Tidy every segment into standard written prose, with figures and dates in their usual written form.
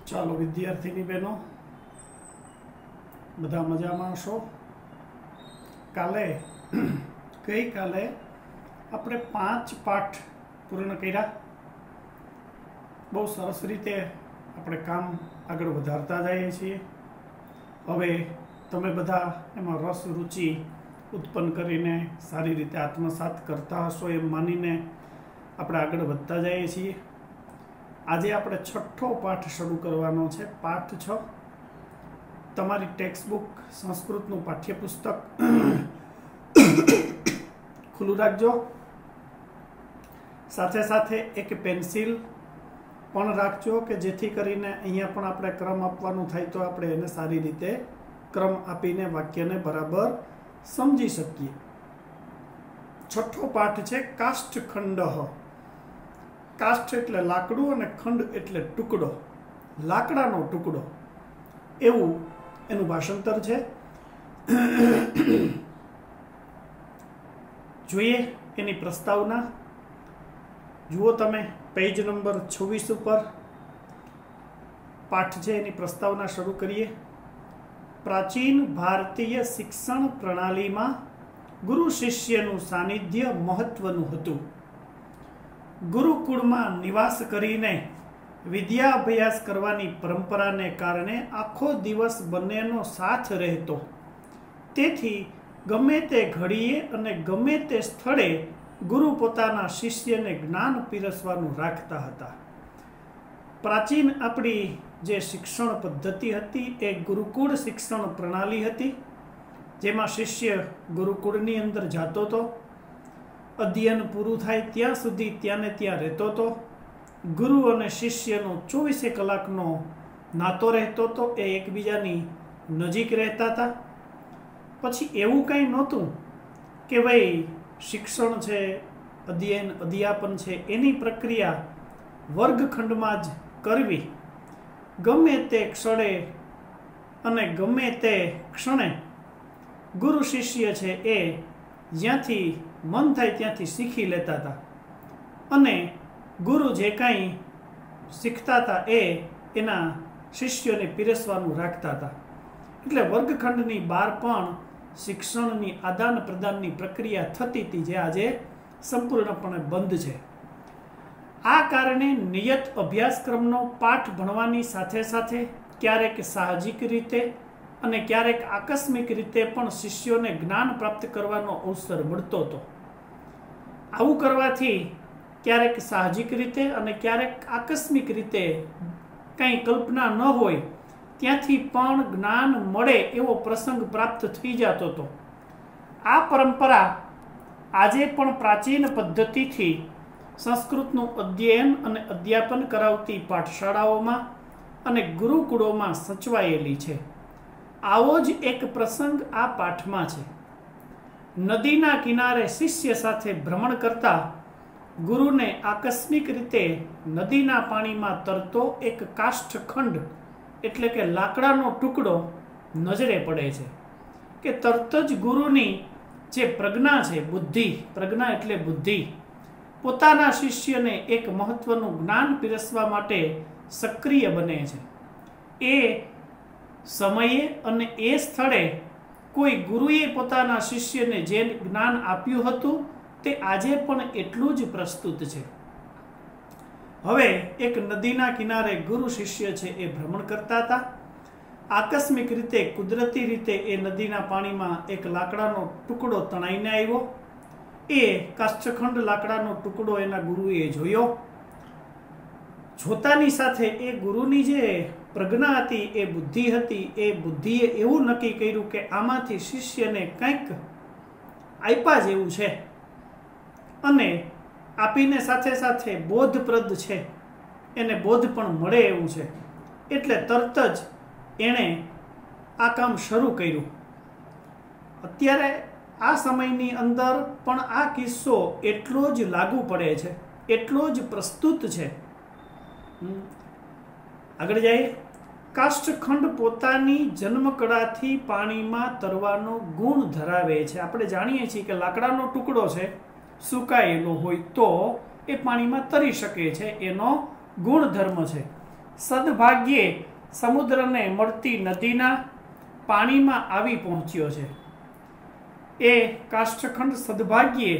ચાલો વિદ્યાર્થીની બહેનો બધા મજામાં છો? ગઈકાલે આપણે 5 પાઠ પૂર્ણ કર્યા. બહુ સરસ રીતે આપણે કામ આગળ વધારતા જઈએ છીએ. હવે તમે બધા એમાં રસ રુચિ ઉત્પન્ન કરીને સારી રીતે આત્મસાત કરતા હશો એમ માનીને આપણે આગળ વધતા જઈએ છીએ. આજે આપણે 6થો પાઠ શરૂ કરવાનો છે. પાઠ 6. તમારી ટેક્સ્ટબુક સંસ્કૃતનું પાઠ્યપુસ્તક ખુલ્લું રાખજો. સાથે સાથે એક પેન્સિલ પણ રાખજો કે જેથી કરીને અહીંયા પણ આપણે ક્રમ આપવાનું થાય તો આપણે એને સારી રીતે ક્રમ આપીને વાક્યને બરાબર સમજી શકીએ. 6થો પાઠ છે કાષ્ઠખંડ. કાષ્ઠ એટલે લાકડું અને ખંડ એટલે ટુકડો, લાકડાનો ટુકડો, એવું એનું ભાષાંતર છે. જોઈએ એની પ્રસ્તાવના. જુઓ તમે પેજ નંબર 26 ઉપર પાઠ છે એની પ્રસ્તાવના શરૂ કરીએ. પ્રાચીન ભારતીય શિક્ષણ પ્રણાલીમાં ગુરુ શિષ્યનું સાનિધ્ય મહત્વનું હતું. ગુરુકુળમાં નિવાસ કરીને વિદ્યા અભ્યાસ કરવાની પરંપરાને કારણે આખો દિવસ બંનેનો સાથ રહેતો. તેથી ગમે તે ઘડીએ અને ગમે તે સ્થળે ગુરુ પોતાના શિષ્યને જ્ઞાન પીરસવાનું રાખતા હતા. પ્રાચીન આપણી જે શિક્ષણ પદ્ધતિ હતી એ ગુરુકુળ શિક્ષણ પ્રણાલી હતી, જેમાં શિષ્ય ગુરુકુળની અંદર જતો હતો. અધ્યયન પૂરું થાય ત્યાં સુધી ત્યાંને ત્યાં રહેતો હતો. ગુરુ અને શિષ્યનો 24 કલાકનો નાતો રહેતો હતો. એ એકબીજાની નજીક રહેતા હતા. પછી એવું કંઈ નહોતું કે ભાઈ શિક્ષણ છે, અધ્યયન અધ્યાપન છે, એની પ્રક્રિયા વર્ગખંડમાં જ કરવી. ગમે તે ક્ષણે અને ગમે તે ક્ષણે ગુરુ શિષ્ય છે એ જ્યાંથી મન થાય ત્યાંથી શીખી લેતા હતા અને ગુરુ જે કાંઈ શીખતા હતા એ એના શિષ્યોને પીરસવાનું રાખતા હતા. એટલે વર્ગખંડની બહાર પણ શિક્ષણની આદાન પ્રદાનની પ્રક્રિયા થતી હતી, જે આજે સંપૂર્ણપણે બંધ છે. આ કારણે નિયત અભ્યાસક્રમનો પાઠ ભણવાની સાથે સાથે ક્યારેક સાહજિક રીતે અને ક્યારેક આકસ્મિક રીતે પણ શિષ્યોને જ્ઞાન પ્રાપ્ત કરવાનો અવસર મળતો હતો. આવું કરવાથી ક્યારેક સાહજિક રીતે અને ક્યારેક આકસ્મિક રીતે કંઈ કલ્પના ન હોય ત્યાંથી પણ જ્ઞાન મળે એવો પ્રસંગ પ્રાપ્ત થઈ જતો હતો. આ પરંપરા આજે પણ પ્રાચીન પદ્ધતિથી સંસ્કૃતનું અધ્યયન અને અધ્યાપન કરાવતી પાઠશાળાઓમાં અને ગુરુકુળોમાં સચવાયેલી છે. આવો જ એક પ્રસંગ આ પાઠમાં છે. નદીના કિનારે શિષ્ય સાથે ભ્રમણ કરતા ગુરુને આકસ્મિક રીતે નદીના પાણીમાં તરતો એક કાષ્ઠખંડ એટલે કે લાકડાનો ટુકડો નજરે પડે છે. કે તરત જ ગુરુની જે પ્રજ્ઞા છે, બુદ્ધિ, પ્રજ્ઞા એટલે બુદ્ધિ, પોતાના શિષ્યને એક મહત્વનું જ્ઞાન પીરસવા માટે સક્રિય બને છે. એ સમયે અને એ સ્થળે કોઈ ગુરુએ પોતાના શિષ્યને જે જ્ઞાન આપ્યું હતું તે આજે પણ એટલું જ પ્રસ્તુત છે. હવે એક નદીના કિનારે ગુરુ શિષ્ય છે એ ભ્રમણ કરતા હતા. આકસ્મિક રીતે, કુદરતી રીતે એ નદીના પાણીમાં એક લાકડાનો ટુકડો તણાઈને આવ્યો. એ કાષ્ઠખંડ લાકડાનો ટુકડો એના ગુરુએ જોયો. જોતાની સાથે એ ગુરુની જે પ્રજ્ઞા હતી, એ બુદ્ધિ હતી, એ બુદ્ધિએ એવું નક્કી કર્યું કે આમાંથી શિષ્યને કંઈક આપ્યા જેવું છે અને આપીને સાથે સાથે બોધપ્રદ છે, એને બોધ પણ મળે એવું છે. એટલે તરત જ એણે આ કામ શરૂ કર્યું. અત્યારે આ સમયની અંદર પણ આ કિસ્સો એટલો જ લાગુ પડે છે, એટલો જ પ્રસ્તુત છે. આગળ જાય. કાષ્ઠખંડ પોતાની જન્મકળાથી પાણીમાં તરવાનો ગુણ ધરાવે છે. આપણે જાણીએ છીએ કે લાકડાનો ટુકડો છે, સુકાયેલો હોય તો એ પાણીમાં તરી શકે છે, એનો ગુણધર્મ છે. સદભાગ્યે સમુદ્રને મળતી નદીના પાણીમાં આવી પહોંચ્યો છે. એ કાષ્ઠખંડ સદભાગ્યે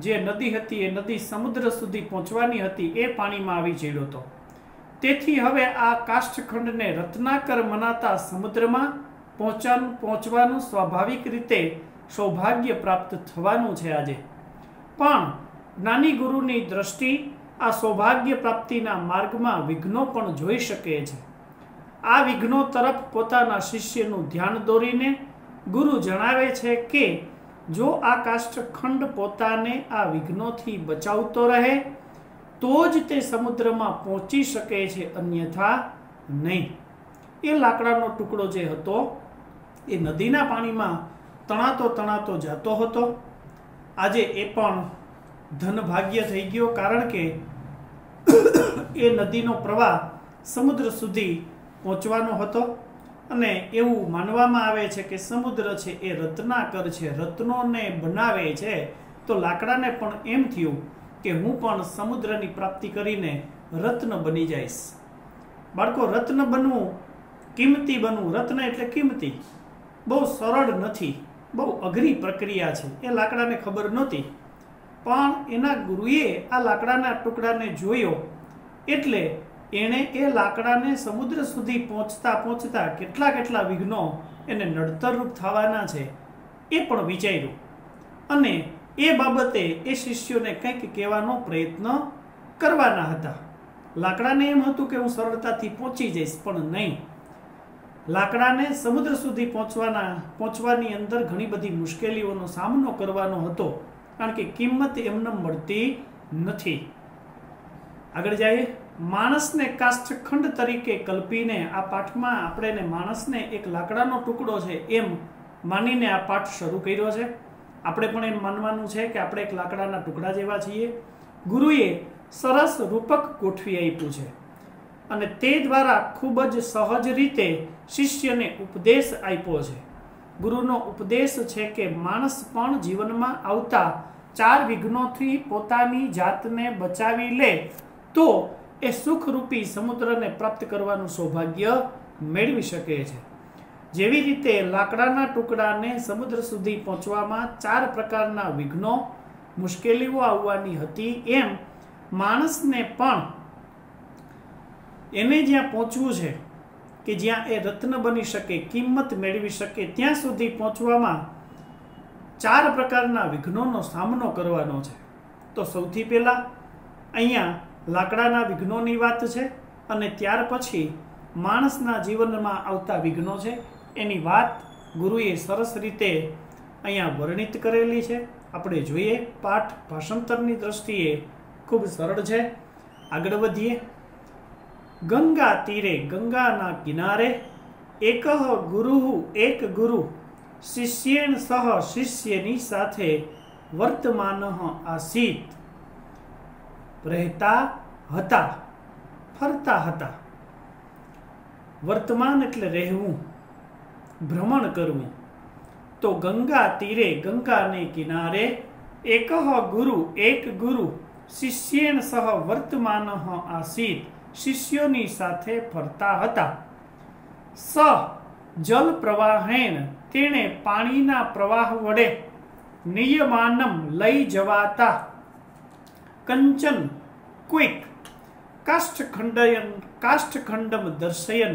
જે નદી હતી એ નદી સમુદ્ર સુધી પહોંચવાની હતી એ પાણીમાં આવી ચડ્યો હતો. તેથી હવે આ કાષ્ઠખંડને રત્નાકર મનાતા સમુદ્રમાં પહોંચવાનું સ્વાભાવિક રીતે સૌભાગ્ય પ્રાપ્ત થવાનું છે આજે. પણ જ્ઞાની ગુરુની દ્રષ્ટિ આ સૌભાગ્ય પ્રાપ્તિના માર્ગમાં વિઘ્નો પણ જોઈ શકે છે. આ વિઘ્નો તરફ પોતાના શિષ્યનું ધ્યાન દોરીને ગુરુ જણાવે છે કે જો આ કાષ્ઠખંડ પોતાને આ વિઘ્નોથી બચાવતો રહે તો જ તે સમુદ્રમાં પહોંચી શકે છે, અન્યથા નહીં. એ લાકડાનો ટુકડો જે હતો એ નદીના પાણીમાં તણાતો જતો હતો. આજે એ પણ ધનભાગ્ય થઈ ગયો, કારણ કે એ નદીનો પ્રવાહ સમુદ્ર સુધી પહોંચવાનો હતો. અને એવું માનવામાં આવે છે કે સમુદ્ર છે એ રત્નાકર છે, રત્નોને બનાવે છે. તો લાકડાને પણ એમ થયું કે હું પણ સમુદ્રની પ્રાપ્તિ કરીને રત્ન બની જઈશ. બાળકો, રત્ન બનવું, કિંમતી બનવું, રત્ન એટલે કિંમતી, બહુ સરળ નથી, બહુ અઘરી પ્રક્રિયા છે. એ લાકડાને ખબર નહોતી, પણ એના ગુરુએ આ લાકડાના ટુકડાને જોયો એટલે એણે એ લાકડાને સમુદ્ર સુધી પહોંચતા કેટલા વિઘ્નો એને નડતરરૂપ થવાના છે એ પણ વિચાર્યું. અને એ બાબતે એ શિષ્યોને કંઈક કહેવાનો પ્રયત્ન કરવાના હતા. લાકડાને એમ હતું કે હું સરળતાથી પહોંચી જઈશ, પણ નહીં. લાકડાને સમુદ્ર સુધી પહોંચવાની અંદર ઘણી બધી મુશ્કેલીઓનો સામનો કરવાનો હતો, કારણ કે કિંમત એમને મળતી નથી. આગળ જઈએ. માણસને કાષ્ઠખંડ તરીકે કલ્પીને આ પાઠમાં આપણે માણસને એક લાકડાનો ટુકડો છે એમ માનીને આ પાઠ શરૂ કર્યો છે. આપણે પણ એમ માનવાનું છે કે આપણે એક લાકડાના ટુકડા જેવા છીએ. ગુરુએ સરસ રૂપક ગોઠવી આપ્યું છે અને તે દ્વારા ખૂબ જ સહજ રીતે શિષ્યને ઉપદેશ આપ્યો છે. ગુરુનો ઉપદેશ છે કે માણસ પણ જીવનમાં આવતા 4 વિઘ્નોથી પોતાની જાતને બચાવી લે તો એ સુખરૂપી સમુદ્રને પ્રાપ્ત કરવાનું સૌભાગ્ય મેળવી શકે છે. જેવી રીતે લાકડાના ટુકડાને સમુદ્ર સુધી પહોંચવામાં 4 પ્રકારના વિઘ્નો, મુશ્કેલીઓ આવવાની હતી, એમ માણસને પણ એને જ્યાં પહોંચવું છે કે જ્યાં એ રત્ન બની શકે, કિંમત મેળવી શકે, ત્યાં સુધી પહોંચવામાં 4 પ્રકારના વિઘ્નોનો સામનો કરવાનો છે. તો સૌથી પહેલા અહીંયા લાકડાના વિઘ્નોની વાત છે અને ત્યાર પછી માણસના જીવનમાં આવતા વિઘ્નો છે એની વાત ગુરુએ સરસ રીતે અહીંયા વર્ણિત કરેલી છે. આપણે જોઈએ. પાઠ ભાષાંતરની દ્રષ્ટિએ ખૂબ સરળ છે. આગળ વધીએ. ગંગા તીરે, ગંગાના કિનારે, એક ગુરુ શિષ્યેણ સહ, શિષ્યની સાથે, વર્તમાન આસીત, રહેતા હતા, ફરતા હતા. વર્તમાન એટલે રહેવું, ભ્રમણ કરવું. તો ગંગા તીરે, ગંગાને કિનારે, એક ગુરુ શિષ્યેણ સહ વર્તમાન આસીત, શિષ્યોની સાથે ફરતા હતા. સ જલ પ્રવાહેણ, તેણે પાણીના પ્રવાહ વડે નિયમાનમ લઈ જવાતા, કંચન કોઈક, કાષ્ઠખંડમ દર્શયન,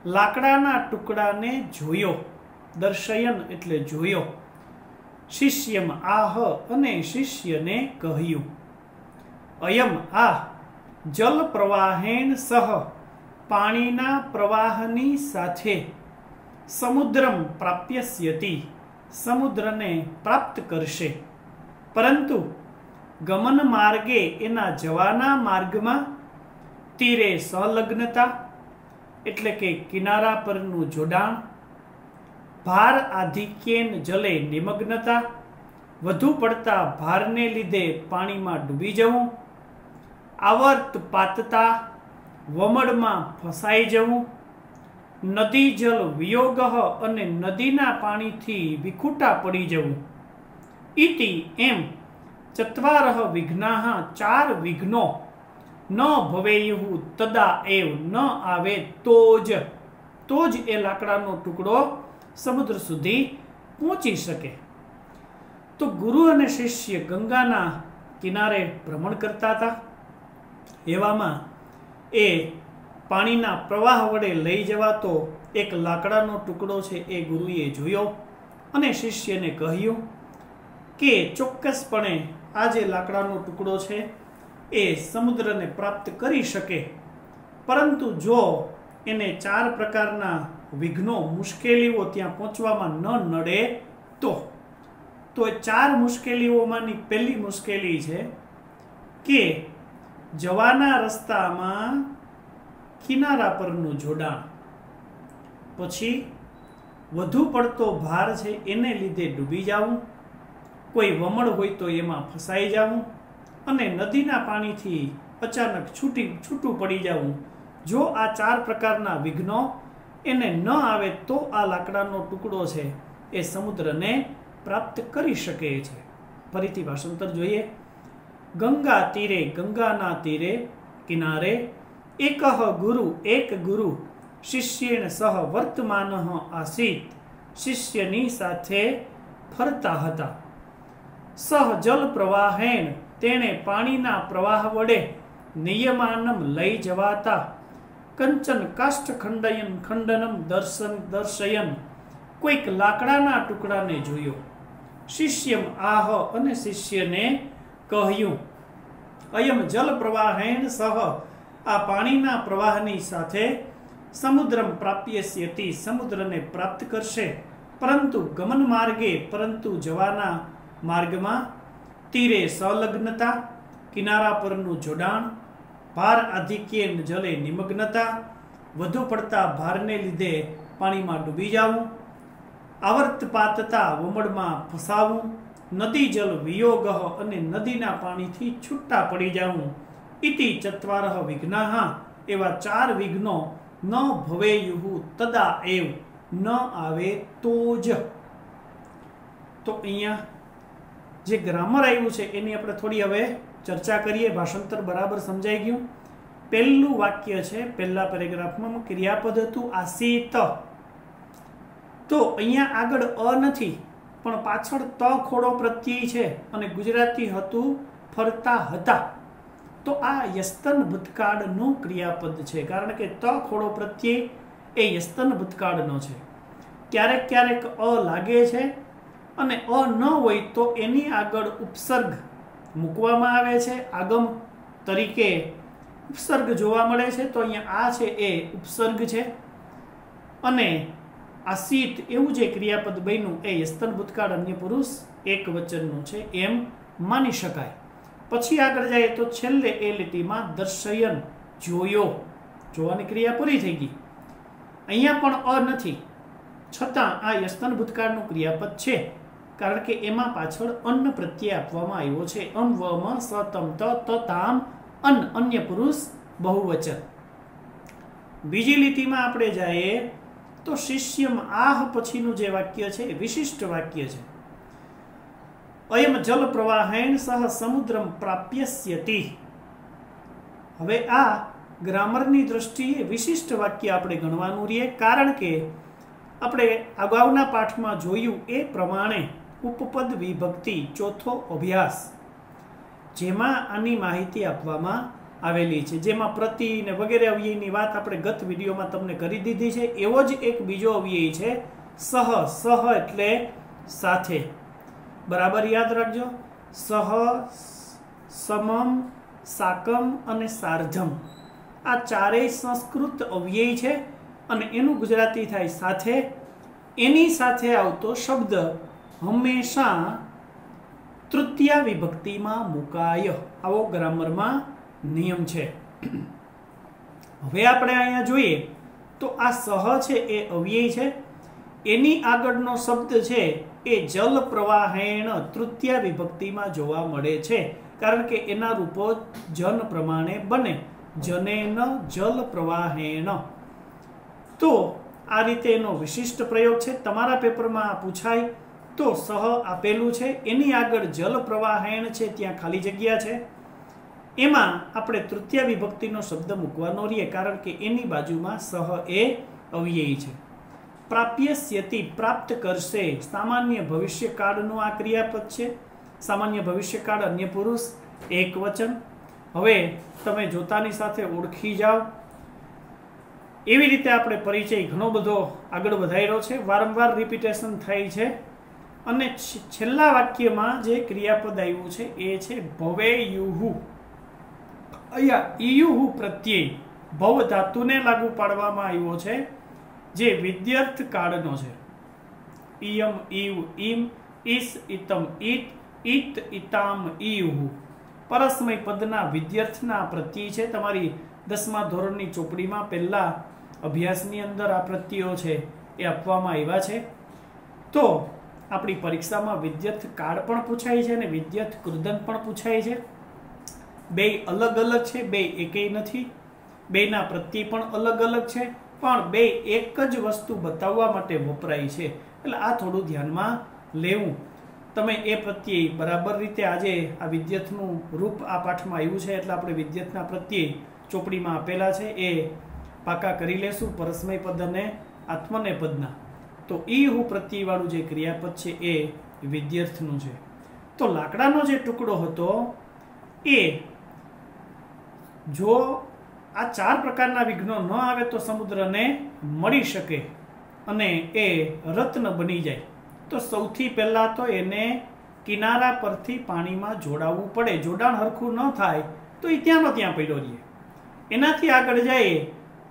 લાકડાના ટુકડાને જોયો. દર્શયન એટલે જોયો. શિષ્યમ આહ, અને શિષ્યને કહ્યું. અયમ આ, જલ પ્રવાહેણ સહ, પાણીના પ્રવાહની સાથે, સમુદ્રમ પ્રાપ્યસ્યતિ, સમુદ્રને પ્રાપ્ત કરશે. પરંતુ ગમન માર્ગે, એના જવાના માર્ગમાં, તીરે સંલગ્નતા એટલે કે કિનારા પરનું જોડાણ, ભાર આધિક્યેન જલે નિમગ્નતા, વધુ પડતા ભારને લીધે પાણીમાં ડૂબી જવું, આવર્ત પાતતા, વમળમાં ફસાઈ જવું, નદી જલ વિયોગ, અને નદીના પાણીથી વિખૂટા પડી જવું. ઇતિ એમ 4 વિઘ્નાઃ, 4 વિઘ્નો, ન ભવેયુઃ તદા એવ, ન આવે તો જ એ લાકડાનો ટુકડો સમુદ્ર સુધી પહોંચી શકે. તો ગુરુ અને શિષ્ય ગંગાના કિનારે ભ્રમણ કરતા હતા. એવામાં એ પાણીના પ્રવાહ વડે લઈ જવાતો એક લાકડાનો ટુકડો છે એ ગુરુએ જોયો અને શિષ્યને કહ્યું કે ચોક્કસપણે આ જે લાકડાનો ટુકડો છે એ સમુદ્રને પ્રાપ્ત કરી શકે, પરંતુ જો એને 4 પ્રકારના વિઘ્નો, મુશ્કેલીઓ ત્યાં પહોંચવામાં ન નડે તો એ 4 મુશ્કેલીઓમાંની પહેલી મુશ્કેલી છે કે જવાના રસ્તામાં કિનારા પરનું જોડાણ, પછી વધુ પડતો ભાર છે એને લીધે ડૂબી જવું, કોઈ વમળ હોય તો એમાં ફસાઈ જવું, અને નદીના પાણીથી અચાનક છૂટું પડી જવું. જો આ 4 પ્રકારના વિઘ્નો એને ન આવે તો આ લાકડાનો ટુકડો છે એ સમુદ્રને પ્રાપ્ત કરી શકે છે. ફરીથી ભાષાંતર જોઈએ. ગંગા તીરે, ગંગાના તીરે કિનારે એક ગુરુ શિષ્યેણ સહ વર્તમાન આસીત, શિષ્યની સાથે ફરતા હતા. સહ જલ પ્રવાહેણ, તેણે પાણીના પ્રવાહ વડે નિયમાનમ લઈ જવાતા. કંચન કાષ્ઠ ખંડનમ દર્શયન, કોઈક લાકડાના ટુકડાને જોયો. શિષ્યમ આહ, અને શિષ્યને કહ્યું અયમ જલ પ્રવાહેણ સહ, આ પાણીના પ્રવાહની સાથે સમુદ્રમ પ્રાપ્યસ્યતિ, સમુદ્રને પ્રાપ્ત કરશે. પરંતુ ગમન માર્ગે, પરંતુ જવાના માર્ગમાં તીરે સંલગ્નતા, કિનારા પરનું જોડાણ, ભાર આધિક્યેન જલે નિમગ્નતા, વધુ પડતા ભારને લીધે પાણીમાં ડૂબી જવું, આવર્તપાતતા, વમળમાં ફસાવું, નદી જલ વિયોગ, અને નદીના પાણીથી છૂટા પડી જવું. ઇતિ 4 વિઘ્નાઃ, એવા 4 વિઘ્નો ન ભવેયુઃ તદા એવ, ન આવે તો જ. તો અહીંયા જે ગ્રામર આવ્યું છે એની આપણે થોડી હવે ચર્ચા કરીએ. ભાષાંતર બરાબર સમજાઈ ગયું. પહેલું વાક્ય છે, પહેલા પેરેગ્રાફમાં ક્રિયાપદ હતું આસીત. તો અહીંયા આગળ અ નથી, પણ પાછળ ત ખોડો પ્રત્યય છે અને ગુજરાતી હતું ફરતા હતા. તો આ યસ્તન ભૂતકાળનું ક્રિયાપદ છે, કારણ કે ત ખોડો પ્રત્યય એ યસ્તન ભૂતકાળનો છે. ક્યારેક ક્યારેક અ લાગે છે અને અ ન હોય તો એની આગળ ઉપસર્ગ મૂકવામાં આવે છે, આગમ તરીકે ઉપસર્ગ જોવા મળે છે. તો અહીંયા આ છે એ ઉપસર્ગ છે, અને આસીત એવું જે ક્રિયાપદ બન્યું એ યસ્તન ભૂતકાળ અન્ય પુરુષ એક વચનનું છે એમ માની શકાય. પછી આગળ જાય તો છેલ્લે એ લીટીમાં દર્શયન, જોયો, જોવાની ક્રિયા પૂરી થઈ ગઈ. અહીંયા પણ અ નથી, છતાં આ યસ્તન ભૂતકાળનું ક્રિયાપદ છે, કારણ કે એમાં પાછળ અન્ન પ્રત્યય આપવામાં આવ્યો છે. અમ વમ સ તમ ત તામ અન્ન, અન્ય પુરુષ બહુવચન. બીજી લીટીમાં આપણે જઈએ તો શિષ્યમ આહ પછીનું જે વાક્ય છે એ વિશિષ્ટ વાક્ય છે. અયમ જલ પ્રવાહેણ સહ સમુદ્રમ પ્રાપ્યસ્યતિ. હવે આ ગ્રામરની દ્રષ્ટિએ વિશિષ્ટ વાક્ય આપણે ગણવાનું રહે, કારણ કે આપણે અગાઉના પાઠમાં જોયું એ પ્રમાણે ઉપપદ વિભક્તિ ચોથો અભ્યાસ, જેમાં આની માહિતી આપવામાં આવેલી છે, જેમાં પ્રતિ ને વગેરે અવ્યયની વાત આપણે ગત વિડીયોમાં તમને કરી દીધી છે. એવો જ એક બીજો અવ્યય છે સહ. સહ એટલે સાથે, બરાબર યાદ રાખજો. સહ, સમમ, સાકમ અને સાર્ધમ, આ ચારેય સંસ્કૃત અવ્યય છે અને એનું ગુજરાતી થાય સાથે. એની સાથે આવતો શબ્દ હંમેશા તૃતીયા વિભક્તિમાં મુકાય, આવો ગ્રામરમાં નિયમ છે. હવે આપણે અહીંયા જોઈએ તો આ સહ છે એ અવ્યય છે, એની આગળનો શબ્દ છે એ જલ પ્રવાહેણ તૃતીયા વિભક્તિમાં જોવા મળે છે, કારણ કે એના રૂપો જન પ્રમાણે બને. જનેન જલ પ્રવાહેણ. તો આ રીતે એનો વિશિષ્ટ પ્રયોગ છે. તમારા પેપરમાં પૂછાય તો સહ આપેલું છે, એની આગળ જલ પ્રવાહેણ છે, ત્યાં ખાલી જગ્યા છે. એમાં આપણે તૃતીય વિભક્તિનો શબ્દ મૂકવાનો રહીએ, કારણ કે એની બાજુમાં સહ એ અવ્યયી છે. પ્રાપ્યસ્યતિ પ્રાપ્ત કરશે, સામાન્ય ભવિષ્યકાળનું આ ક્રિયાપદ છે. સામાન્ય ભવિષ્યકાળ અન્ય પુરુષ એક વચન. હવે તમે જોતાની સાથે ઓળખી જાઓ. એવી રીતે આપણે પરિચય ઘણો બધો આગળ વધાર્યો છે, વારંવાર રિપીટેશન થાય છે. અને છેલ્લા વાક્યમાં જે ક્રિયાપદ આવ્યું છે એ છે ભવેયુહુ. અહીંયા ઈયુહુ પ્રત્યય ભવ ધાતુને લાગુ પાડવામાં આવ્યો છે, જે વિદ્યર્થ કાળનો છે. ઇયમ ઈવ ઇમ, ઈસ ઇતમ ઇત, ઇત ઇતામ ઈયુહુ પરસ્મય પદના વિદ્યર્થના પ્રત્યય છે. તમારી 10મા ધોરણની ચોપડીમાં પહેલા અભ્યાસની અંદર આ પ્રત્યયો છે એ આપવામાં આવ્યા છે. તો આપણી પરીક્ષામાં વિદ્યર્થ કાળ પણ પૂછાય છે અને વિદ્યર્થ કૃદંત પણ પૂછાય છે. બે અલગ અલગ છે, બે એકેય નથી. બેના પ્રત્યય પણ અલગ અલગ છે, પણ બે એક જ વસ્તુ બતાવવા માટે વપરાય છે. એટલે આ થોડું ધ્યાનમાં લેવું. તમે એ પ્રત્યય બરાબર રીતે આજે આ વિદ્યર્થનું રૂપ આ પાઠમાં આવ્યું છે, એટલે આપણે વિદ્યર્થના પ્રત્યય ચોપડીમાં આપેલા છે એ પાકા કરી લેશું, પરસ્મય પદ અને આત્મનેપદના. તો ઈહુ પ્રત્યય વાળું જે ક્રિયાપદ છે એ વિદ્યર્થનું છે. તો લાકડાનો જે ટુકડો હતો એ જો આ 4 પ્રકારના વિઘ્નો ન આવે તો સમુદ્રને મળી શકે અને એ રત્ન બની જાય. તો સૌથી પહેલા તો એને કિનારા પરથી પાણીમાં જોડાવવું પડે. જોડાણ હરખું ન થાય તો એ ત્યાંનો ત્યાં પડ્યો રહે. એનાથી આગળ જાય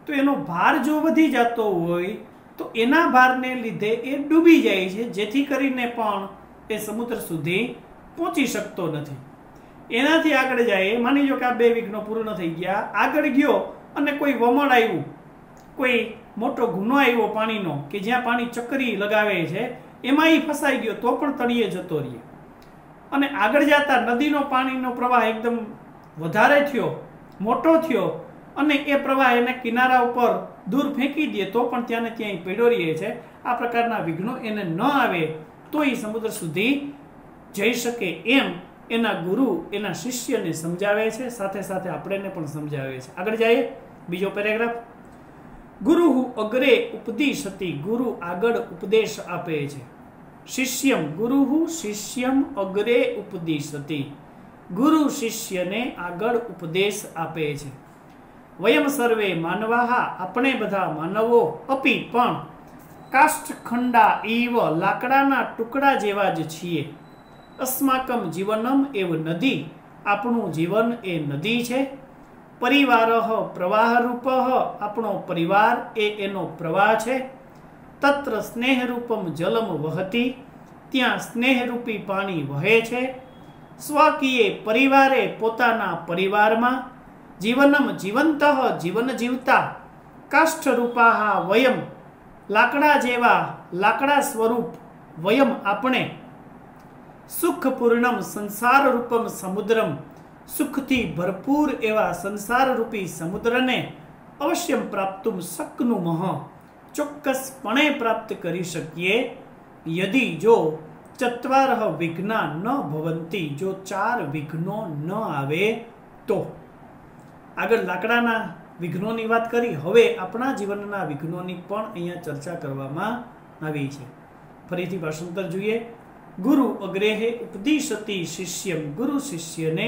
તો એનો ભાર જો વધી જતો હોય તો એના ભારને લીધે એ ડૂબી જાય છે, જેથી કરીને પણ એ સમુદ્ર સુધી પહોંચી શકતો નથી. એનાથી આગળ જાય, માની લો કે આ 2 વિઘ્નો પૂર્ણ થઈ ગયા, આગળ ગયો અને કોઈ વમળ આવ્યું, કોઈ મોટો ગુનો આવ્યો પાણીનો કે જ્યાં પાણી ચક્રી લગાવે છે, એમાં એ ફસાઈ ગયો તો પણ તળિયે જતો રહે. અને આગળ જતા નદીનો પાણીનો પ્રવાહ એકદમ વધારે થયો, મોટો થયો અને એ પ્રવાહ એને કિનારા ઉપર દૂર ફેંકી દે તો પણ ત્યાં ને ત્યાં પડ્યો રહે છે. આ પ્રકારના વિઘ્નો એને ન આવે તો એ સમુદ્ર સુધી જઈ શકે એમ એના ગુરુ એના શિષ્યને સમજાવે છે, સાથે સાથે આપણને પણ સમજાવે છે. આગળ જઈએ, બીજો પેરેગ્રાફ. ગુરુ અગ્રે ઉપદિશતિ, ગુરુ આગળ ઉપદેશ આપે છે. શિષ્યમ ગુરુ શિષ્યમ અગ્રે ઉપદિશતિ, ગુરુ શિષ્યને આગળ ઉપદેશ આપે છે. વયમ સર્વે માનવાહ, આપણે બધા માનવો, અપી પણ, કાષ્ઠખંડા ઈવ, લાકડાના ટુકડા જેવા જ છીએ. અસ્માકમ જીવનમ એવ નદી, આપણું જીવન એ નદી છે. પરિવારઃ પ્રવાહ રૂપઃ, આપણો પરિવાર એ એનો પ્રવાહ છે. તત્ર સ્નેહરૂપમ જલમ વહતી, ત્યાં સ્નેહરૂપી પાણી વહે છે. સ્વકીયે પરિવારે, પોતાના પરિવારમાં. જીવનમ જીવંતઃ, જીવન જીવતા. કાષ્ઠરૂપાહ વયમ, લાકડા જેવા, લાકડા સ્વરૂપ. વયમ આપણે. સુખપૂર્ણમ સંસાર રૂપમ સમુદ્રમ, સુખથી ભરપૂર એવા સંસારરૂપી સમુદ્રને અવશ્યમ પ્રાપ્તુમ શક્નુમઃ, ચોક્કસપણે પ્રાપ્ત કરી શકીએ. યદિ જો ચત્વારઃ વિઘ્ના ન ભવંતી, જો 4 વિઘ્નો ન આવે તો. આગળ લાકડાના વિઘ્નોની વાત કરી, હવે આપણા જીવનના વિઘ્નોની પણ અહીંયા ચર્ચા કરવામાં આવી છે. ફરીથી ભાષાંતર જોઈએ. ગુરુ અગ્રેહે ઉપદિશતિ શિષ્યમ, ગુરુ શિષ્યને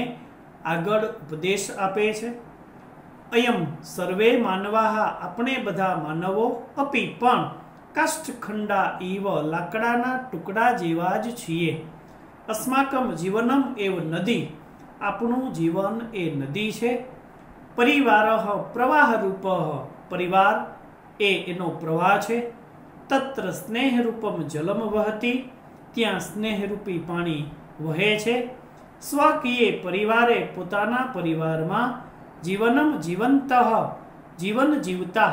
આગળ ઉપદેશ આપે છે. અયમ સર્વે માનવાહ, આપણે બધા માનવો, અપી પણ, કાષ્ઠખંડા ઈવ, લાકડાના ટુકડા જેવા જ છીએ. અસ્માકમ જીવનમ એવ નદી, આપણું જીવન એ નદી છે. પરિવારઃ પ્રવાહ રૂપઃ, પરિવાર એ એનો પ્રવાહ છે. તત્ર સ્નેહરૂપમ જલમ વહતી, ત્યાં સ્નેહરૂપી પાણી વહે છે. સ્વકીયે પરિવારે, પોતાના પરિવારમાં. જીવનમ જીવંતઃ, જીવન જીવતા.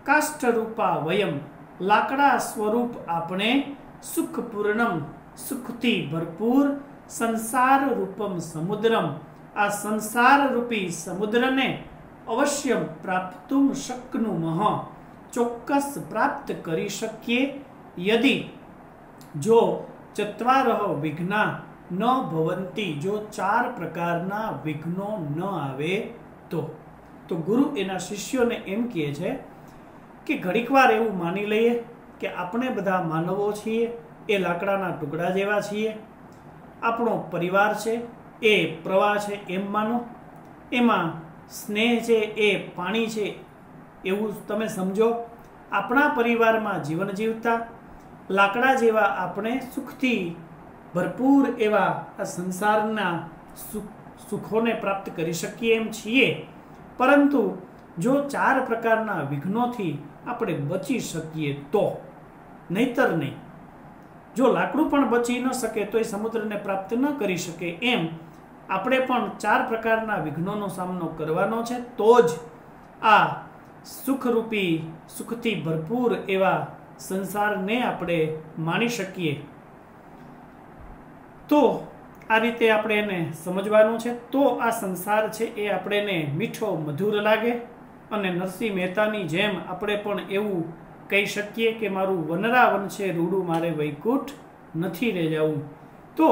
કાષ્ઠરૂપા વયમ, લાકડા સ્વરૂપ આપણે. સુખપૂર્ણમ, સુખથી ભરપૂર. સંસાર રૂપમ સમુદ્રમ, આ સંસાર રૂપી સમુદ્રને અવશ્યમ પ્રાપ્તુમ શક્નુમઃ, ચોક્કસ પ્રાપ્ત કરી શકીએ. યદિ જો ચત્વારઃ વિઘ્ના, ન ભવંતી, જો 4 પ્રકારના વિઘ્નો ન આવે તો ગુરુ એના શિષ્યોને એમ કહે છે કે ઘડીકવાર એવું માની લઈએ કે આપણે બધા માનવો છીએ, એ લાકડાના ટુકડા જેવા છીએ, આપણો પરિવાર છે એ પ્રવાહ છે એમ માનો, એમાં સ્નેહ છે એ પાણી છે એવું તમે સમજો, આપણા પરિવારમાં જીવન જીવતા લાકડા જેવા આપણે સુખથી ભરપૂર એવા આ સંસારના સુખોને પ્રાપ્ત કરી શકીએ એમ છીએ, પરંતુ જો 4 પ્રકારના વિઘ્નોથી આપણે બચી શકીએ તો, નહીતર નહીં. જો લાકડું પણ બચી ન શકે તો એ સમુદ્રને પ્રાપ્ત ન કરી શકે, એમ આપણે પણ 4 પ્રકારના વિઘ્નોનો સામનો કરવાનો છે, તો જ આ સુખરૂપી સુખથી ભરપૂર એવા સંસારને આપણે માણી શકીએ. તો આ રીતે આપણે એને સમજવાનું છે, તો આ સંસાર છે એ આપણને મીઠો મધુર લાગે, અને નરસિંહ મહેતાની જેમ આપણે પણ એવું કહી શકીએ કે મારું વનરાવન છે રૂડું, મારે વૈકુંઠ નથી રે જવું. તો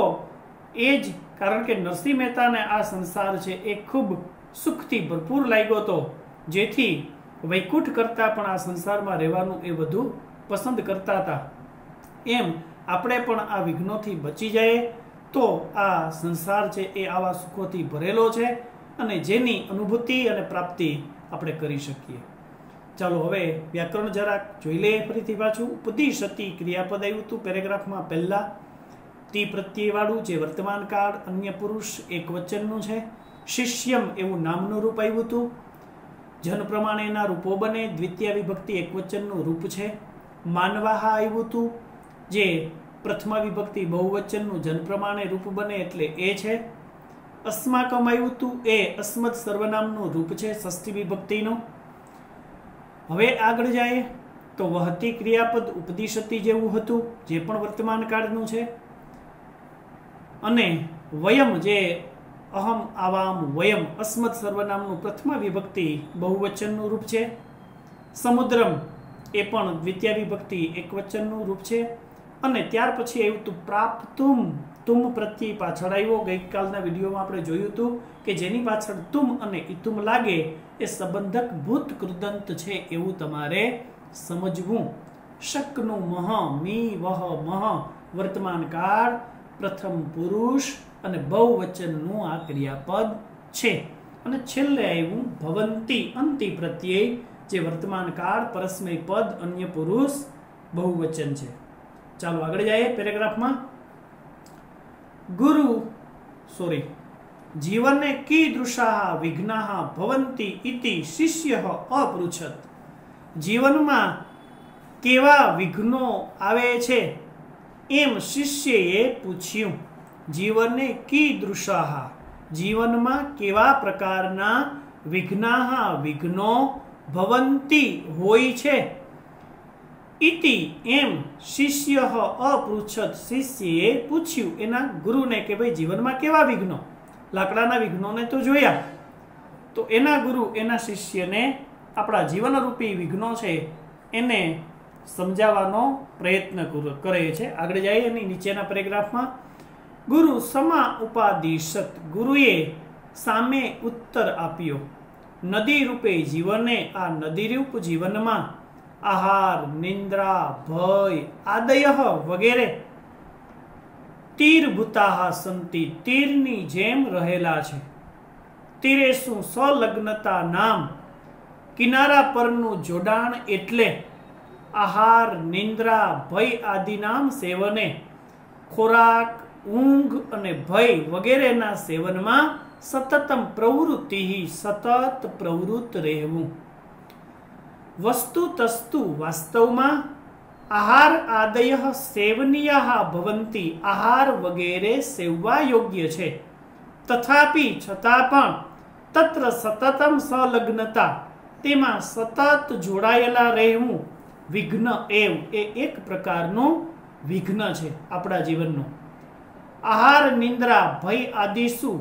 એ જ કારણ કે નરસિંહ મહેતાને આ સંસાર છે એ ખૂબ સુખથી ભરપૂર લાગ્યો હતો, જેથી વૈકુંઠ કરતાં પણ આ સંસારમાં રહેવાનું એ વધુ પસંદ કરતા હતા. એમ આપણે પણ આ વિઘ્નોથી બચી જઈએ તો આ સંસાર છે એ આવા સુખોથી ભરેલો છે, અને જેની અનુભૂતિ અને પ્રાપ્તિ આપણે કરી શકીએ. ચાલો હવે વ્યાકરણ જરાક જોઈ લઈએ ફરીથી પાછું. ઉપદિશતી ક્રિયાપદ આવ્યું હતું પેરેગ્રાફમાં પહેલા, તી પ્રત્યયવાળું, જે વર્તમાન કાળ, અન્ય પુરુષ એક વચનનું છે. શિષ્યમ એવું નામનું રૂપ આવ્યું હતું, જન પ્રમાણેના રૂપો બને, દ્વિતીય વિભક્તિ એક વચનનું રૂપ છે. માનવાહા આવ્યું હતું, જે પ્રથમા વિભક્તિ બહુવચનનું જન પ્રમાણે રૂપ બને એટલે એ છે. અસ્માકમ આવ્યું હતું, એ અસ્મદ સર્વનામનું રૂપ છે ષષ્ઠી વિભક્તિનું. હવે આગળ જાય તો વહતી ક્રિયાપદ ઉપદિશતી જેવું હતું, જે પણ વર્તમાન કાળનું છે. અને વયમ, જે અહમ આવામ વયમ અસ્મદ સર્વનામનું પ્રથમા વિભક્તિ બહુવચનનું રૂપ છે. સમુદ્રમ એ પણ દ્વિતીય વિભક્તિ એક વચનનું રૂપ છે. અને ત્યાર પછી આવ્યું હતું પ્રાપ્તુમ, તુમ પ્રત્યય પાછળ આવ્યો. ગઈકાલના વિડીયોમાં આપણે જોયું હતું કે જેની પાછળ તુમ અને ઇતુમ લાગે એ સંબંધક ભૂત કૃદંત છે એવું તમારે સમજવું. શકનું મહ, મી વહ મહ વર્તમાન કાળ, પ્રથમ પુરુષ અને બહુવચનનું આ ક્રિયાપદ છે. અને છેલ્લે આવ્યું ભવંતી અંતિ પ્રત્યય, જે વર્તમાન કાળ, પરસ્મય પદ, અન્ય પુરુષ, બહુવચન છે. ચાલો આગળ જઈએ પેરેગ્રાફમાં. જીવને कीदृशाः विघ्नाः भवन्ति इति शिष्यः अपृच्छत्. જીવનમાં કેવા વિઘ્નો આવે છે એમ શિષ્યએ પૂછ્યું. જીવને कीदृशाः, જીવનમાં કેવા પ્રકારના વિઘ્નાः વિઘ્નો ભવંતિ હોય છે, ઇતિ એમ શિષ્ય અપૃચ્છત, શિષ્યએ પૂછ્યું એના ગુરુને કે ભાઈ જીવનમાં કેવા વિઘ્નો. લાકડાના વિઘ્નોને તો જોયા, તો એના ગુરુ એના શિષ્યને આપણા જીવનરૂપી વિઘ્નો છે એને સમજાવવાનો પ્રયત્ન કરે છે. આગળ જઈએ એની નીચેના પેરેગ્રાફમાં. ગુરુ સમા ઉપાદિશત, ગુરુએ સામે ઉત્તર આપ્યો. નદી રૂપે જીવને, આ નદીરૂપ જીવનમાં આહાર, નિંદ્રા, ભય આદયઃ વગેરે તીરભૂતાઃ સંતિ, તીરની જેમ રહેલા છે. તીરેષુ સંલગ્નતા નામ, કિનારા પરનું જોડાણ એટલે આહાર, નિંદ્રા, ભય આદિ નામ સેવને, ખોરાક, ઊંઘ અને ભય વગેરેના સેવનમાં સતતમ પ્રવૃત્તિ, સતત પ્રવૃત્ત રહેવું. વસ્તુ તસ્તુ, વાસ્તવમાં આહાર આદય સેવનીય ભવંતિ, આહાર વગેરે સેવવા યોગ્ય છે. તથાપિ છતાં પણ તત્ર સતતમ સંલગ્નતા, તેમાં સતત જોડાયેલા રહેવું, વિઘ્ન એવ, એ એક પ્રકારનું વિઘ્ન છે આપણા જીવનનું. આહાર, નિંદ્રા, ભય આદિશુ,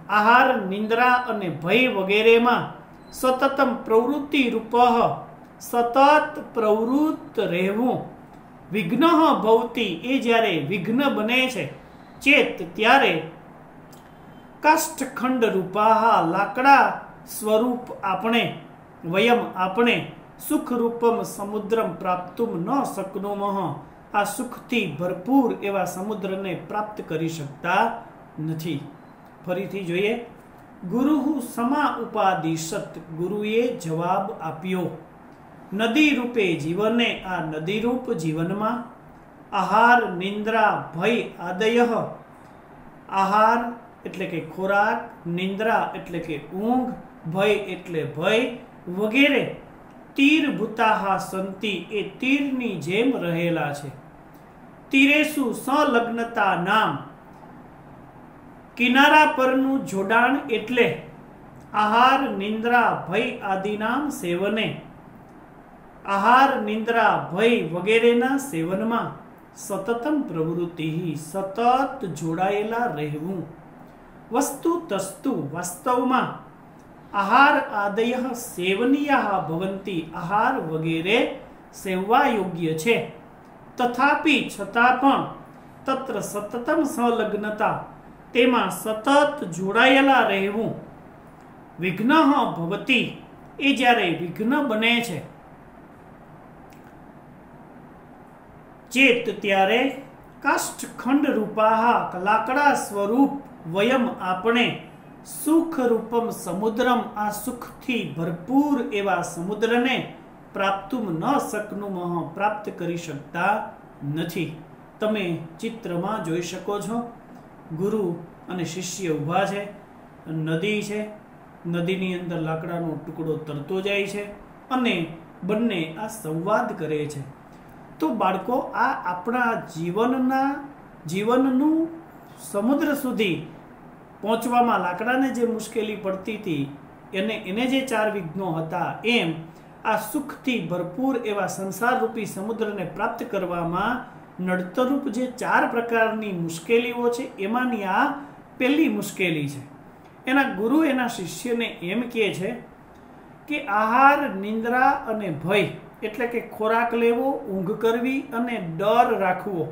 આહાર, નિંદ્રા અને ભય વગેરેમાં સતતમ પ્રવૃત્તિ રૂપ, સતત પ્રવૃત્ત રહેવું. વિઘ્ન ભવતી, એ જ્યારે વિઘ્ન બને છે, चेत त्यारे काष्ठखंड रूपाहा लाकड़ा स्वरूप आपणे वयम आपणे सुख रूपम समुद्रम प्राप्तुम न शक्नुमः आ सुखथी भरपूर एवा समुद्रने प्राप्त करी शकता नथी। फरीथी जोईए। गुरुहु समा उपादिशत गुरुए जवाब आप्यो नदी रूपे जीवने आ नदी रूप जीवनमा आहार निंद्रा भय आदयः आहार एटले के खोराक निंद्रा एटले के ऊंघ भय एटले भय वगैरे तीर भूताहा संति ए तीरनी जेम रहेला छे। तीरेसु संलग्नता नाम किनारा परनु जोडाण एटले आहार निंद्रा भय आदि नाम सेवने आहार निंद्रा भय वगैरेना सेवनमा सततम प्रवृत्ति सतत जोड़ायेला रहेवुं। वस्तु तस्तु वास्तवमा आहार आदयः सेवनीयाः भवन्ति आहार वगैरे सेववा योग्य छे तथापि छतां पण तत्र सततम संलग्नता तेमा सतत जोड़ायेला रहेवुं विघ्नः भवति ए ज्यारे विघ्न बने छे चेत त्यारे काष्ठखंड रूपाहा लाकड़ा स्वरूप वयम आपणे सुख रूपम समुद्रम आ सुख थी भरपूर एवा समुद्र ने प्राप्तुम न शक्नुमः प्राप्त करी शकता नथी। तमे चित्रमां जोई शको छो गुरु अने शिष्य उभा छे नदी छे नदीनी अंदर लाकडानो टुकड़ो तरतो जाय छे अने बंने आ संवाद करे छे। तो बाळको आ आपणा जीवननु समुद्र सुधी पहोंचवामां लाकडाने जे मुश्केली पड़ती थी एने जे 4 विघ्नो हता एम आ सुखथी भरपूर एवा संसार रूपी समुद्रने प्राप्त करवामां नड़तरूप जे 4 प्रकारनी मुश्केलीओ छे एमांनी आ पहेली मुश्केली छे। एना गुरु एना शिष्यने एम कहे छे कि आहार निंद्रा अने भय एटले के खोराक लेवो ऊंघ करवी अने डर राखवो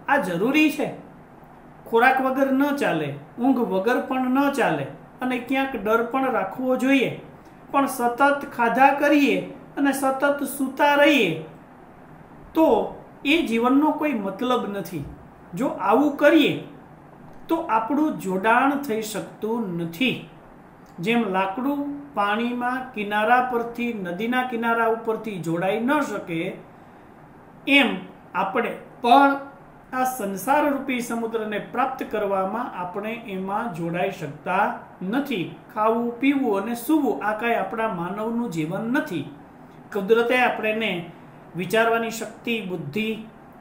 आ जरूरी छे। खोराक वगर न चाले ऊंघ वगर पण न चाले अने क्यांक डर पण राखवो जोईए पण सतत खाधा करीए अने सतत सूता रहीए तो ए जीवननो कोई मतलब नथी। जो आवुं करीए तो आपणुं जोडाण थई शकतुं नथी। जेम लाकड़ू पाणीमां किनारा परथी नदीना किनारा उपरथी जोड़ाई न शके एम आपणे पण आ संसार रूपी समुद्र ने प्राप्त करवामां आपणे एमां जोड़ाई शकता नथी। खावुं पीवुं अने सूवुं आ कांई आपणा मानवनुं जीवन नथी। कुदरते आपणे विचारवानी शक्ति बुद्धि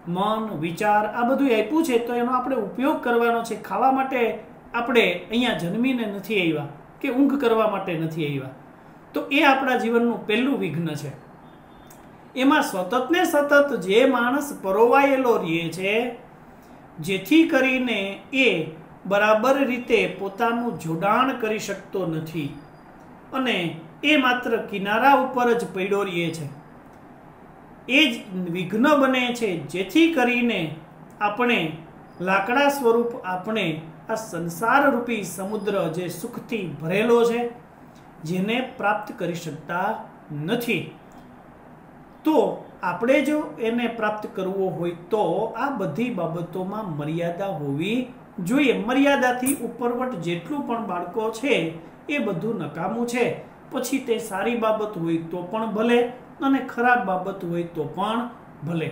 मन विचार आ बधुं आप्युं छे तो एनो आपणे उपयोग करवानो छे। खावा माटे आपणे अहींया जन्मीने नथी आव्या के ऊंघ करवा माटे नथी आव्या तो ए आपणा जीवननुं पहेલું विघ्न छे। एमां सतत ने सतत जे माणस परोवायेलो रहे छे जेथी करीने ए बराबर रीते पोतानुं जोडाण करी शकतो नथी अने ए मात्र किनारा उपर ज पड्यो रहे छे ए ज विघ्न बने छे जेथी करीने आपणे लाकड़ा स्वरूप आपणे आ संसार रूपी समुद्र जे सुखथी भरेलो छे जेने प्राप्त करी शकता नथी। तो आपणे जो एने प्राप्त करवो होय तो आ बधी बाबतोमां मर्यादा होवी जोईए। मर्यादाथी उपरवट जेटલું पण बाळको छे ए बधुं नकामું छे। पछी ते सारी बाबत होय तो पण भले अने खराब बाबत होय तो पण भले।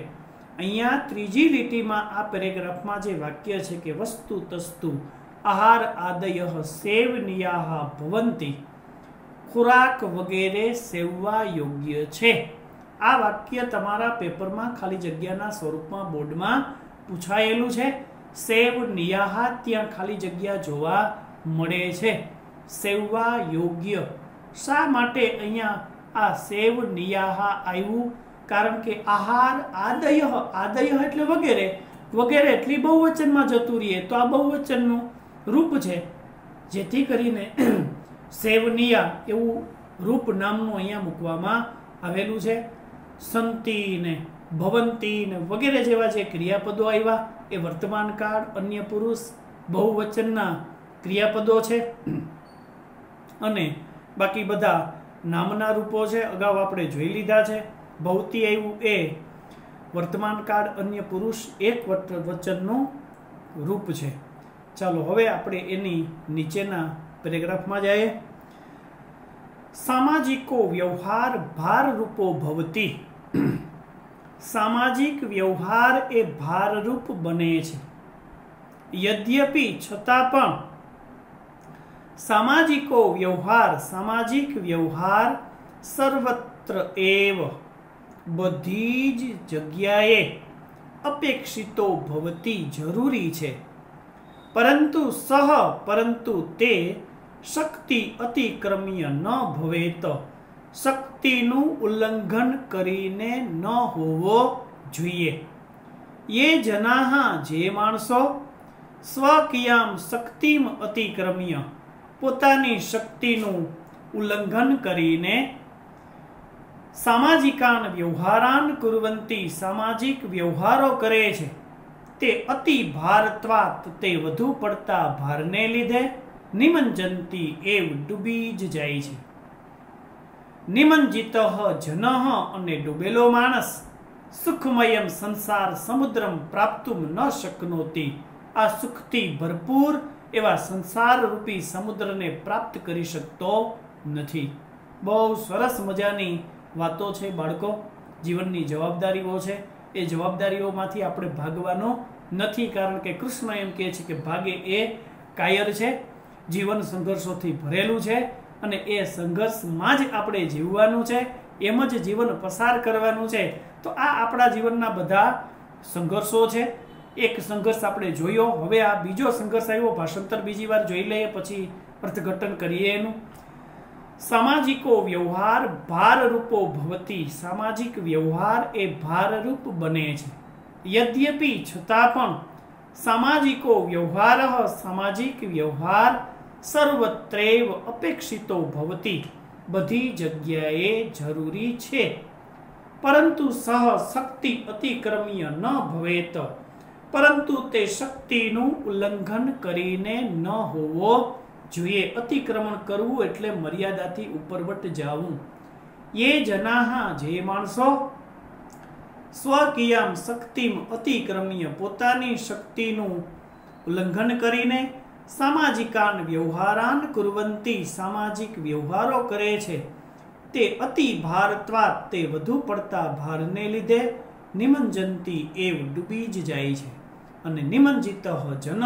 अहींया त्रीजी लीटीमां आ पेरेग्राफमां जे वाक्य छे के वस्तु तस्तु आहार आदयः सेवनीयाः भवन्ति खुराक वगैरे सेववा योग्य छे। आ वाक्य तमारा पेपर में खाली जग्याना स्वरूपमां बोर्डमां पूछायेलुं छे। सेवनीयाः त्यां खाली जग्या जोवा मळे छे। सेववा योग्य शा माटे अहींया आ सेवनीयाः आव्युं कारण के आहार आदयः आदयः एटले वगैरे वगैरे एटली बहुवचનમાં જતું રહીએ तो आ बहुवचनનું रूप छे जेथी करीने सेवनीया एवं रूप नामનું અહીંયા મૂકવામાં આવેલું છે। संति ने ભવંતી ને વગેરે જેવા જે ક્રિયાપદો આવ્યા એ વર્તમાન કાળ, અન્ય પુરુષ, બહુવચનના ક્રિયાપદો છે. અને બાકી બધા નામના રૂપો છે, અગાઉ આપણે જોઈ લીધા છે. ભવતી આવ્યું એ વર્તમાન કાળ, અન્ય પુરુષ, એક વચનનું રૂપ છે. ચાલો હવે આપણે એની નીચેના પેરેગ્રાફમાં જઈએ. સામાજિકો વ્યવહાર ભાર રૂપો ભવતી. સામાજિક વ્યવહાર એ ભારરૂપ બને છે. યદ્યપિ છતાં પણ સામાજિક વ્યવહાર સર્વત્ર એવ બધી જ જગ્યાએ અપેક્ષિતો ભવતી જરૂરી છે. પરંતુ તે શક્તિ અતિક્રમ્ય ન ભવેત, શક્તિનું ઉલ્લંઘન કરીને ન હોવો જોઈએ. ये जनाः જે માણસો સ્વકીયામ શક્તિમ અતિક્રમ્ય પોતાની શક્તિનું ઉલ્લંઘન કરીને સામાજિકાન વ્યવહારાન કુર્વંતી સામાજિક વ્યવહારો કરે છે તે અતિ ભારત્વાત તે વધુ પડતા ભારને લીધે નિમંજંતી એવ ડૂબી જ જાય છે. નિમંજિતઃ જનઃ અને ડૂબેલો માણસ સુખમયમ સંસાર સમુદ્રમ પ્રાપ્તુમ ન શક્નોતિ આ સુખથી ભરપૂર એવા સંસાર રૂપી સમુદ્રને પ્રાપ્ત કરી શકતો નથી. બહુ સરસ મજાની વાતો છે બાળકો. જીવનની જવાબદારીઓ છે, એ જવાબદારીઓમાંથી આપણે ભાગવાનો નથી, કારણ કે કૃષ્ણ એમ કહે છે કે ભાગે એ કાયર છે. જીવન સંઘર્ષોથી ભરેલું છે અને એ સંઘર્ષમાં જ આપણે જીવવાનું છે, એમ જ જીવન પસાર કરવાનું છે. તો આ આપણા જીવનના બધા સંઘર્ષો છે. એક સંઘર્ષ આપણે જોયો, હવે આ બીજો સંઘર્ષ આવ્યો, ભાષાંતર બીજી વાર જોઈ લઈએ પછી અર્થઘટન કરીએ એનું. સામાજિકો વ્યવહાર ભારરૂપો ભવતી. સામાજિક વ્યવહાર એ ભારરૂપ બને છે. યદ્યપિ છતાં પણ સામાજિકો વ્યવહાર સામાજિક વ્યવહાર સર્વત્રેવ અપેક્ષિતો ભવતી બધી જગ્યાએ જરૂરી છે. પરંતુ સહ શક્તિ અતિક્રમ્ય ન ભવેત પરંતુ તે શક્તિનું ઉલ્લંઘન કરીને ન હોવો જોઈએ. અતિક્રમણ કરવું એટલે મર્યાદાથી ઉપરવટ જવું. ये जनाः જે માણસો સ્વકીયામ શક્તિમ અતિક્રમ્ય પોતાની શક્તિનું ઉલ્લંઘન કરીને સામાજિકાન વ્યવહારાન કુર્વંતી સામાજિક વ્યવહારો કરે છે તે અતિ ભારત્વાત તે વધુ પડતા ભારને લીધે નિમંજંતી એવ ડૂબી જ જાય છે. અને નિમંજિતઃ જનઃ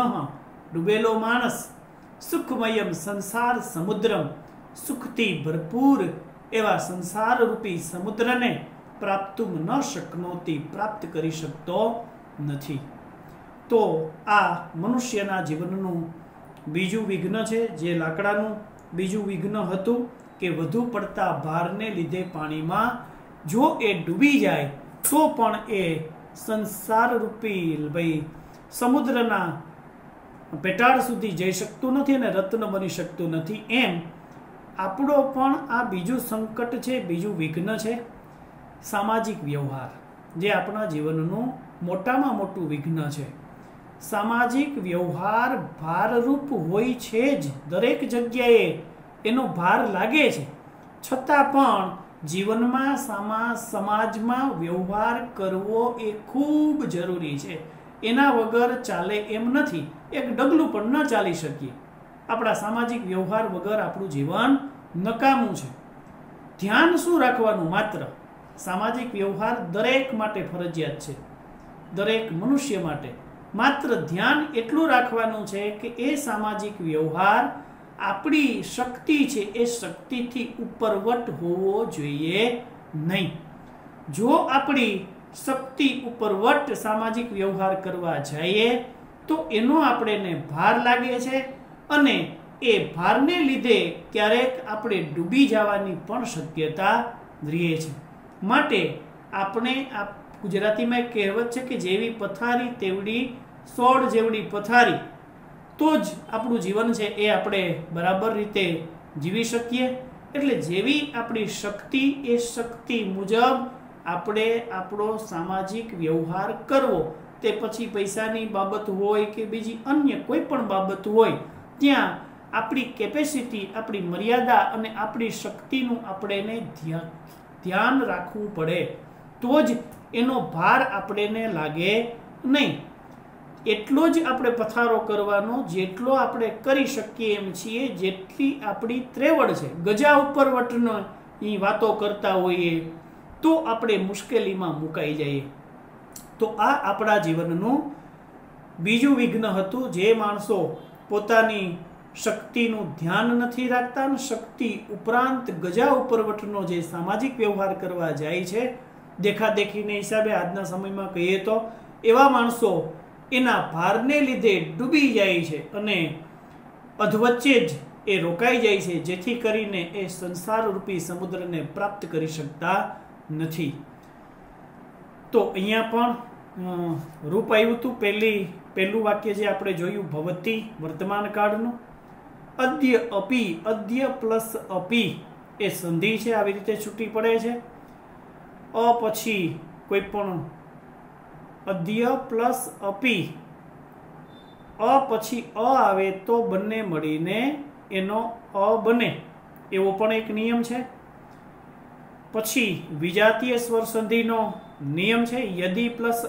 ડૂબેલો માણસ સુખમયમ સંસાર સમુદ્રમ સુખથી ભરપૂર એવા સંસાર રૂપી સમુદ્રને પ્રાપ્તુમ ન શક્નોતિ પ્રાપ્ત કરી શકતો નથી. તો આ મનુષ્યના જીવનનું બીજું વિઘ્ન છે. જે લાકડાનું બીજું વિઘ્ન હતું કે વધુ પડતા ભારને લીધે પાણીમાં જો એ ડૂબી જાય તો પણ એ સંસાર રૂપી ભાઈ સમુદ્રના પેટાળ સુધી જઈ શકતું નથી અને રત્ન બની શકતું નથી. એમ આપણો પણ આ બીજું સંકટ છે, બીજું વિઘ્ન છે સામાજિક વ્યવહાર, જે આપણા જીવનનું મોટામાં મોટું વિઘ્ન છે. સામાજિક વ્યવહાર ભારરૂપ હોય છે જ, દરેક જગ્યાએ એનો ભાર લાગે છે. છતાં પણ જીવનમાં સમાજમાં વ્યવહાર કરવો એ ખૂબ જરૂરી છે. એના વગર ચાલે એમ નથી. એક ડગલું પણ ન ચાલી શકીએ. આપણા સામાજિક વ્યવહાર વગર આપણું જીવન નકામું છે. ધ્યાન શું રાખવાનું? માત્ર સામાજિક વ્યવહાર દરેક માટે ફરજિયાત છે, દરેક મનુષ્ય માટે. માત્ર ધ્યાન એટલું રાખવાનું છે કે એ સામાજિક વ્યવહાર આપણી શક્તિ છે એ શક્તિથી ઉપરવટ હોવો જોઈએ નહીં. જો આપણી શક્તિ ઉપરવટ સામાજિક વ્યવહાર કરવા જઈએ તો એનો આપણને ભાર લાગે છે અને એ ભારને લીધે ક્યારેક આપણે ડૂબી જવાની પણ શક્યતા રહે છે. માટે આપણે આ ગુજરાતીમાં એક કહેવત છે કે જેવી પથારી તેવડી સોડ જેવડી પથારી, તો જ આપણું જીવન છે એ આપણે બરાબર રીતે જીવી શકીએ. એટલે જેવી આપણી શક્તિ એ શક્તિ મુજબ આપણે આપણો સામાજિક વ્યવહાર કરવો, તે પછી પૈસાની બાબત હોય કે બીજી અન્ય કોઈ પણ બાબત હોય, ત્યાં આપણી કેપેસિટી, આપણી મર્યાદા અને આપણી શક્તિનું આપણે ધ્યાન રાખવું પડે, તો જ એનો ભાર આપણને લાગે નહીં. એટલો જ આપણે પથારો કરવાનો જેટલો આપણે કરી શકીએ એમ છીએ, જેટલી આપણી ત્રેવડ છે. ગજા ઉપર વટની વાતો કરતા હોઈએ તો આપણે મુશ્કેલીમાં મુકાઈ જઈએ. તો આ આપણા જીવનનું બીજું વિઘ્ન હતું. જે માણસો પોતાની શક્તિનું ધ્યાન નથી રાખતા અને શક્તિ ઉપરાંત ગજા ઉપરવટનો જે સામાજિક વ્યવહાર કરવા જાય છે, દેખાદેખીને હિસાબે આજના સમયમાં કહીએ તો એવા માણસો એના ભારને લીધે ડૂબી જાય છે અને અધવચ્ચે જ એ રોકાઈ જાય છે, જેથી કરીને એ સંસાર રૂપી સમુદ્રને પ્રાપ્ત કરી શકતા નથી. તો અહીંયા પણ રૂપ આવ્યું હતું. પહેલું વાક્ય જે આપણે જોયું ભવતી વર્તમાન કાળનું. અદ્ય અપી, અદ્ય પ્લસ અપી એ સંધિ છે, આવી રીતે છૂટી પડે છે. અ પછી કોઈ પણ અદ્ય પ્લસ અપી, અ પછી અ આવે તો બંને મળીને એનો અ બને, એવો પણ એક નિયમ છે. પછી વિજાતીય સ્વર સંધિનો નિયમ છે. યદી પ્લસ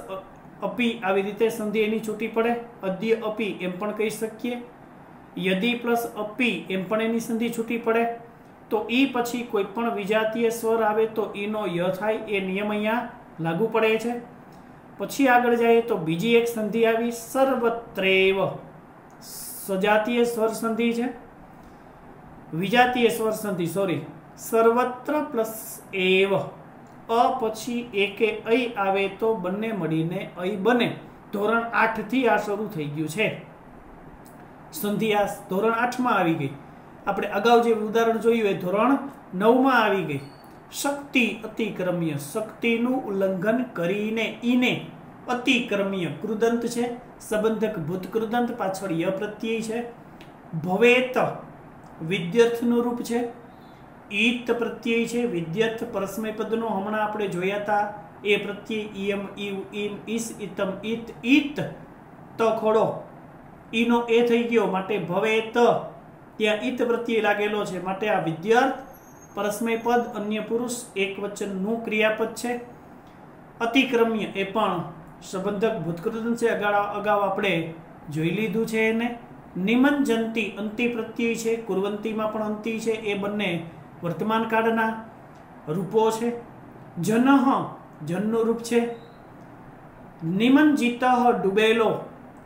અપી આવી રીતે સંધિ એની છૂટી પડે. અદ્ય અપી એમ પણ કહી શકીએ. યદી પ્લસ અપી એમ પણ એની સંધિ છૂટી પડે. તો ઈ પછી કોઈ પણ વિજાતીય સ્વર આવે તો ઈનો ય થાય, એ નિયમ અહીંયા લાગુ પડે છે. પછી આગળ જઈએ તો બીજી એક સંધિ આવી સર્વત્રેવ. સજાતીય સ્વર સંધિ છે, વિજાતીય સ્વર સંધિ સર્વત્ર પ્લસ એવ. અ પછી એકે ઐ આવે તો બંને મળીને ઐ બને. ધોરણ 8 થી આ શરૂ થઈ ગયું છે સંધિ. આ ધોરણ 8 માં આવી ગઈ. આપણે અગાઉ જે ઉદાહરણ જોયું એ ધોરણ 9 માં આવી ગઈ. શક્તિ અતિક્રમ્ય, શક્તિનું ઉલ્લંઘન કરીને ઈને અતિક્રમ્ય કૃદંત છે, સંબંધક ભૂત કૃદંત, પાછળ ય પ્રત્યય છે. ભવેત વિદ્યર્થનું રૂપ છે. ઈત પ્રત્યય છે, વિદ્યર્થ પરસ્મય પદનો હમણાં આપણે જોયા હતા. એ પ્રત્યય ઈયમ, ઈવ, ઈમ, ઈસ, ઈતમ, ઈત, ઈત ત ખોડો ઈનો એ થઈ ગયો, માટે ભવેત ત્યાં ઈત પ્રત્યય લાગેલો છે, માટે આ વિદ્યાર્થ પરસ્મય પદ, અન્ય પુરુષ, એક વચનનું ક્રિયાપદ છે. અતિક્રમ્ય એ પણ સંબંધક ભૂતકૃદંત છે, અગાઉ આપણે જોઈ લીધું છે એને. નિમંજંતી અંતિ પ્રત્યય છે, કુર્વંતીમાં પણ અંતિ છે, એ બંને વર્તમાન કાળના રૂપો છે. જનઃ જનનું રૂપ છે. નિમંજિતઃ ડૂબેલો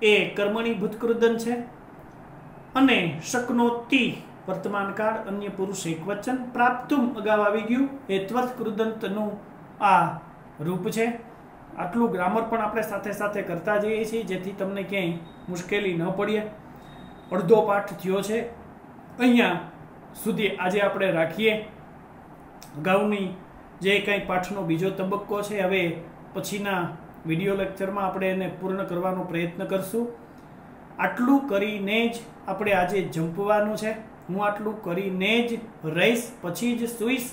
એ કર્મણી ભૂતકૃદંત છે. અને શકનોતિ વર્તમાન કાળ, અન્ય પુરુષ એક વચન. પ્રાપ્તુમ અગાઉ આવી ગયું, એ ત્વર્થ કૃદંતનું આ રૂપ છે. આટલું ગ્રામર પણ આપણે સાથે સાથે કરતા જઈએ છીએ, જેથી તમને ક્યાંય મુશ્કેલી ન પડે. અડધો પાઠ થયો છે, અહીંયા સુધી આજે આપણે રાખીએ. અગાઉની જે કંઈ પાઠનો બીજો તબક્કો છે, હવે પછીના વિડીયો લેક્ચરમાં આપણે એને પૂર્ણ કરવાનો પ્રયત્ન કરશું. આટલું કરીને જ આપણે આજે જંપવાનું છે. હું આટલું કરીને જ રહીશ, પછી જ સૂઈશ,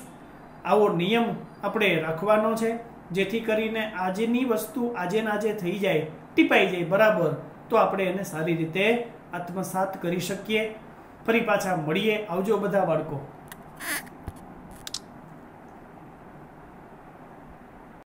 આવો નિયમ આપણે રાખવાનો છે, જેથી કરીને આજની વસ્તુ આજે થઈ જાય, ટીપાઈ જાય બરાબર, તો આપણે એને સારી રીતે આત્મસાત કરી શકીએ. ફરી પાછા મળીએ. આવજો બધા બાળકો.